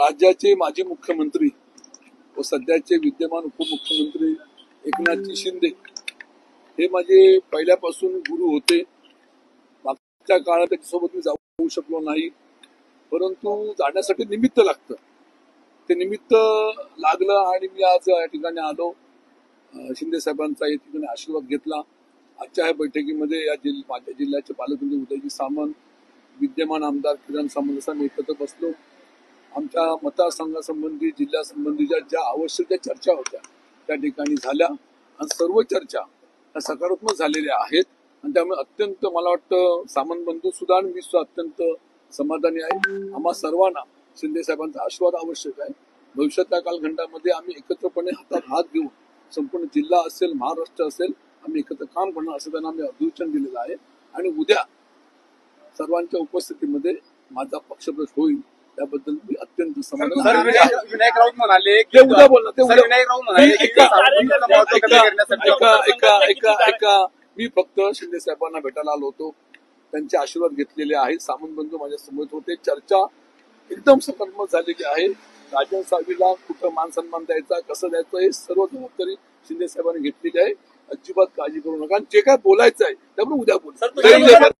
राज्याचे माजी मुख्यमंत्री व सध्याचे विद्यमान उपमुख्यमंत्री एकनाथजी शिंदे हे माझे पहिल्यापासून गुरु होते. मागच्या काळात त्याच्यासोबत मी जाऊ शकलो नाही, परंतु जाण्यासाठी निमित्त लागतं. ते निमित्त लागलं आणि मी आज या ठिकाणी आलो. शिंदे साहेबांचा या ठिकाणी आशीर्वाद घेतला. आजच्या या बैठकीमध्ये माझ्या जिल्ह्याचे पालकमंत्री उदयजी सामंत, विद्यमान आमदार किरण सामंत आम्ही एकत्र बसलो. आमच्या मतदारसंघासंबंधी जिल्ह्यासंबंधीच्या ज्या आवश्यक ज्या चर्चा होत्या त्या ठिकाणी झाल्या आणि सर्व चर्चा ह्या सकारात्मक झालेल्या आहेत. आणि त्यामुळे अत्यंत मला वाटतं सामंत बंधू सुद्धा आणि मी सुद्धा अत्यंत समाधानी आहे. आम्हा सर्वांना शिंदे साहेबांचा आशीर्वाद आवश्यक आहे. भविष्यातल्या कालखंडामध्ये आम्ही एकत्रपणे हातात हात घेऊन संपूर्ण जिल्हा असेल, महाराष्ट्र असेल, आम्ही एकत्र काम करणार असं त्यांना आम्ही अभिवचन दिलेलं आहे. आणि उद्या सर्वांच्या उपस्थितीमध्ये माझा पक्षप्रवेश होईल त्याबद्दल मी अत्यंत समाधानी. विनायक राऊत म्हणाले उद्या बोलणार ते उद्या. विनायक राऊत एका मी फक्त शिंदे साहेबांना भेटायला आलो होतो. त्यांचे आशीर्वाद घेतलेले आहेत. सामंत बंधू माझ्या समोर होते. चर्चा एकदम सकारात्मक झालेली आहे. राजन साहेबांना कुठं मान सन्मान द्यायचा, कसं द्यायचं हे सर्व जबाबदारी शिंदे साहेबांनी घेतलेली आहे. अजिबात काळजी करू नका. जे काय बोलायचं आहे त्यामुळे उद्या बोलू.